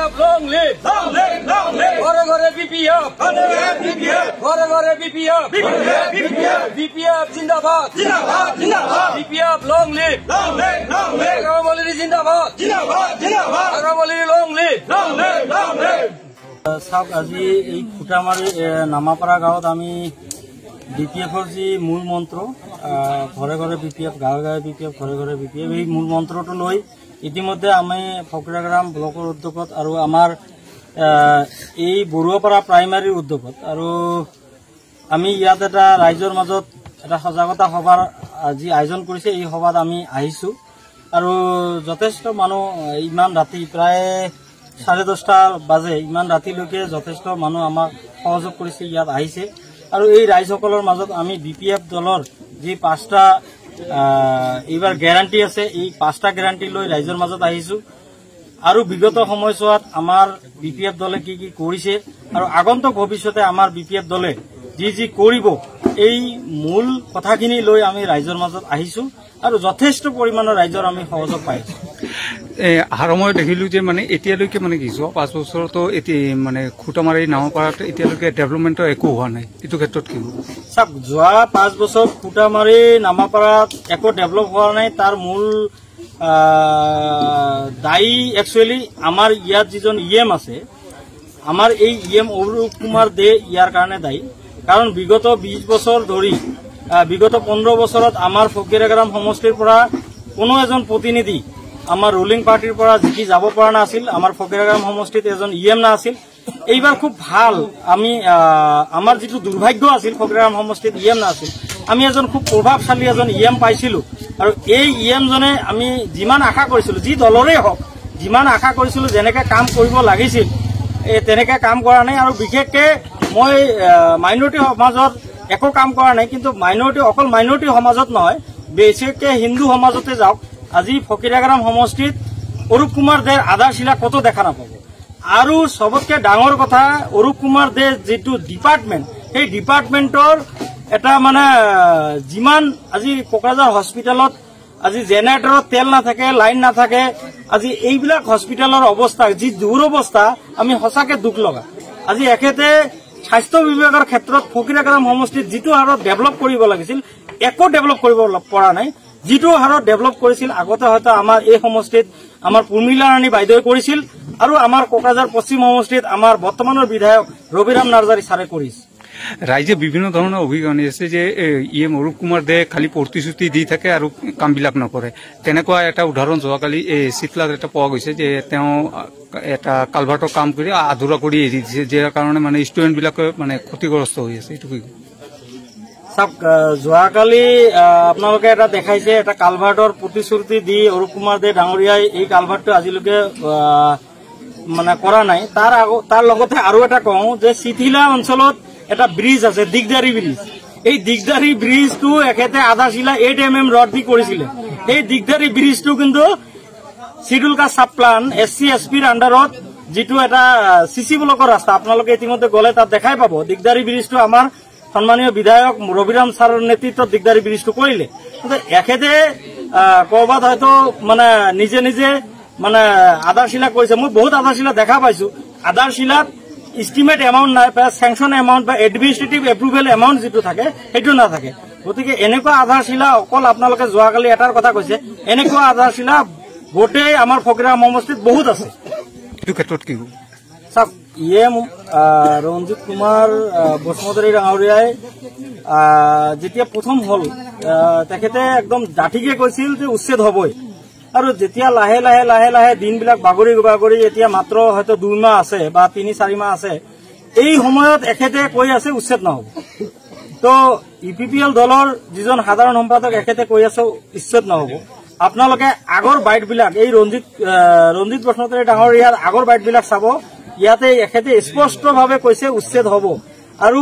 BPF long live! Long live! Long live! Gore gore BPF! BPF! Gore gore BPF! BPF! BPF! BPF Zindabad! Zindabad! Zindabad! BPF long live! Long live! Long live! Agamali Zindabad! Zindabad! Zindabad! Agamali long live! Long live! Long live! চাওক আজি এই খুটামাৰী নামাপাৰা গাঁৱত আমি বিপিএফৰ যি মূল মন্ত্ৰ ঘৰে ঘৰে বিপিএফ গাঁৱে গাঁৱে বিপিএফ ঘৰে ঘৰে বিপিএফ এই মূল মন্ত্ৰটো লৈ ইতিমধ্যে আমি ফকীৰাগ্ৰাম ব্লকৰ উদ্যোগত আৰু আমাৰ এই বৰুৱাপাৰা প্ৰাইমাৰীৰ উদ্যোগত আৰু আমি ইয়াত এটা ৰাইজৰ মাজত এটা সজাগতা সভাৰ যি আয়োজন কৰিছে এই সভাত আমি আহিছোঁ আৰু যথেষ্ট মানুহ ইমান ৰাতি প্ৰায় 10:30 বাজে ইমান ৰাতিলৈকে যথেষ্ট মানুহ আমাক সহযোগ কৰিছে ইয়াত আহিছে আৰু এই ৰাইজসকলৰ মাজত আমি বিপিএফ দলৰ যি 5টা এইবাৰ গ্যাৰান্টি আছে এই 5টা গ্যাৰান্টি লৈ ৰাইজৰ মাজত আহিছো আৰু বিগত সময়ছোৱাত আমাৰ বিপিএফ দলে কি কি কৰিছে আৰু আগন্তুক ভৱিষ্যতে আমাৰ বিপিএফ দলে যি কৰিব এই মূল কথাখিনি লৈ আমি ৰাইজৰ মাজত আহিছো আৰু যথেষ্ট পৰিমাণৰ ৰাইজৰ আমি সহযোগ পাইছো আহাৰ সময় দেখিলো যে মানে এতিয়ালৈকে মানে কি 5 বছৰতো মানে খুটামাৰী নামাপাৰাত এতিয়ালৈকে ডেভেলপমেণ্ট একো হোৱা নাই এইটো ক্ষেত্ৰত কি সব যোৱা 5 বছৰ খুটামাৰী নামাপাৰাত একো ডেভেলপ হোৱা নাই তাৰ মূল দায়ী একচুয়ালি আমাৰ ইয়াত যিজন ইএম আছে আমাৰ এই ইএম অৰূপ কুমাৰ দে ইয়াৰ কাৰণে দায়ী কাৰণ বিগত 20 বছৰ ধৰি বিগত 15 বছৰত আমাৰ ফকীৰাগ্ৰাম সমষ্টিৰ পৰা কোনো এজন প্ৰতিনিধি আমাৰ ৰুলিং পাৰ্টিৰ পৰা জিকি যাব পৰা নাছিল আমাৰ ফকীৰাগ্ৰাম সমষ্টিত এজন ইএম না আছিল এইবাৰ খুব ভাল আমি আমাৰ যেটো দুৰ্ভাগ্য আছিল ফকীৰাগ্ৰাম সমষ্টিত ইএম না আছিল আমি এজন খুব প্ৰভাৱশালী এজন ইএম পাইছিলো আৰু এই ইএম জনে আমি যিমান আশা কৰিছিলো যি দলৰে হওক যিমান আশা কৰিছিলো যেনেকৈ কাম কৰিব লাগিছিল তেনেকৈ কাম কৰা নাই আৰু বিশেষকৈ মই মাইনৰিটি সমাজত একো কাম কৰা নাই কিন্তু অকল মাইনৰিটি সমাজত নহয় বেছিকৈ হিন্দু সমাজতে যাওক আজি ফকীৰাগ্ৰাম সমষ্টিত অৰূপ কুমাৰ দেৰ আধাৰশিলা কত দেখা নাপাব আৰু সবতকে ডাঙৰ কথা অৰূপ কুমাৰ দে যেটো ডিপাৰ্টমেন্ট সেই ডিপাৰ্টমেন্টৰ এটা মানে যিমান আজি কোকৰাঝাৰ হস্পিটেলত আজি জেনাৰেটৰত তেল না থাকে লাইন না থাকে আজি এইবিলাক হস্পিটেলৰ অৱস্থা যি দুৰৱস্থা আমি হসাকে দুখ লগা আজি একেতে স্বাস্থ্য বিভাগৰ ক্ষেত্ৰত ফকীৰাগ্ৰাম সমষ্টিত যেটো হাৰত ডেভেলপ কৰিব লাগিছিল একো ডেভেলপ কৰিব পৰা নাই যেটো হাৰত ডেভেলপ কৰিছিল আগতে হয়তো আমাৰ এই সমষ্টিত আমাৰ পুৰ্মিলা ৰাণী বাইদেউ কৰিছিল আৰু আমাৰ কোকৰাঝাৰ পশ্চিম সমষ্টিত আমাৰ বৰ্তমানৰ বিধায়ক ৰবিৰাম নাৰ্জাৰী ছাৰে কৰিছে ৰাইজে বিভিন্ন ধৰণৰ অভিযোগ আছে যে ইএম অৰূপ কুমাৰ দে খালি প্ৰতিশ্ৰুতি দি থাকে আৰু কামবিলাক নকৰে তেনেকুৱা এটা উদাহৰণ যোৱাকালি চিটলাত এটা পোৱা গৈছে যে তেওঁ এটা কালভাৰ্টৰ কাম কৰি আধৰুৱা কৰি এৰি দিছে যাৰ কাৰণে মানে ষ্টুডেণ্টবিলাকে মানে ক্ষতিগ্ৰস্ত হৈ আছে এইটো কি যোৱাকালি আপোনালোকে এটা দেখাইছে এটা কালভাৰ্টৰ প্ৰতিশ্ৰুতি দি অৰূপ কুমাৰ দে ডাঙৰীয়াই এই কালভাৰ্টটো আজিলৈকে মানে কৰা নাই তাৰ লগতে আৰু এটা কওঁ যে চিঠিলা অঞ্চলত এটা ব্ৰিজ আছে দিগদাৰী ব্ৰিজ এই দিগদাৰী ব্ৰিজটো একেতে আধাশিলা 8 mm ৰড দি কৰিছিলে এই দিগদাৰী ব্ৰিজটো কিন্তু schedule caste sub plan SC এসপিৰ আন্ডাৰত যেটো এটা সিসি ব্লকৰ ৰাস্তা আপোনালোকে ইতিমধ্যে গলে তাত দেখাই পাব দিগদাৰী ব্ৰিজটো আমাৰ সম্মানীয় বিধায়ক ৰবিৰাম ছাৰৰ নেতৃত্বত দিগদাৰী ব্ৰিজটো কৰিলে একেতে কৰবাত হয়তো মানে নিজে নিজে মানে আধাৰশিলা কৰিছে মই বহুত আধাৰশিলা দেখা পাইছো আধাৰশিলাত এস্টিমেট এমাউন্ট নাই স্যাংশন এমাউন্ট বা এডমিনিস্ট্ৰেটিভ এপ্ৰুভেল এমাউন্ট যেটো থাকে সেইটো না থাকে গতিকে এনেকুৱা আধাৰশিলা অকল আপোনালোকে যোৱাকালি এটাৰ কথা কৈছে এনেকুৱা আধাৰশিলা গোটেই আমাৰ ফকীৰাগ্ৰাম সমষ্টিত বহুত আছে এইটো ক্ষেত্ৰত কি সব ইএম ৰঞ্জিত কুমাৰ বসমদৰী ডাঙৰীয়াই যেতিয়া প্ৰথম হল তেখেতে একদম ডাঠিকে কৈছিল যে উচ্ছেদ হবই আৰু যেতিয়া লাহে লাহে লাহে লাহে দিনবিলাক বাগৰি এতিয়া মাত্ৰ হয়তো 2 মাহ আছে বা 3-4 মাহ আছে এই সময়ত এখেতে কৈ আছে উচ্ছেদ নহব তো ইপিপিএল দলৰ যিজন সাধাৰণ সম্পাদক এখেতে কৈ আছে উচ্ছেদ নহব আপোনালোকে আগৰ বাইটবিলাক এই ৰঞ্জিত বসমদৰী ডাঙৰীয়াৰ আগৰ বাইটবিলাক চাব ইয়াতে এখেতে স্পষ্টভাৱে কৈছে উচ্ছেদ হব আৰু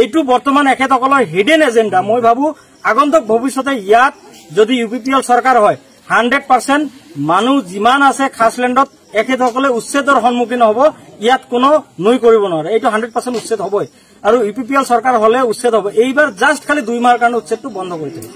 এইটো বৰ্তমান এখেতসকলৰ হিডেন এজেন্ডা মই ভাবো আগন্তুক ভৱিষ্যতে ইয়াত যদি ইউপিপিএল চৰকাৰ হয় 100% মানুহ যিমান আছে খাসলেণ্ডত এখেতসকলে উচ্ছেদৰ সন্মুখীন হ'ব ইয়াত কোনো নৈ কৰিব নোৱাৰে এইটো 100% উচ্ছেদ হ'বই আৰু ইউপিপিএল চৰকাৰ হলে উচ্ছেদ হ'ব এইবাৰ জাস্ট খালি 2 মাহৰ কাৰণে উচ্ছেদটো বন্ধ কৰি দিলে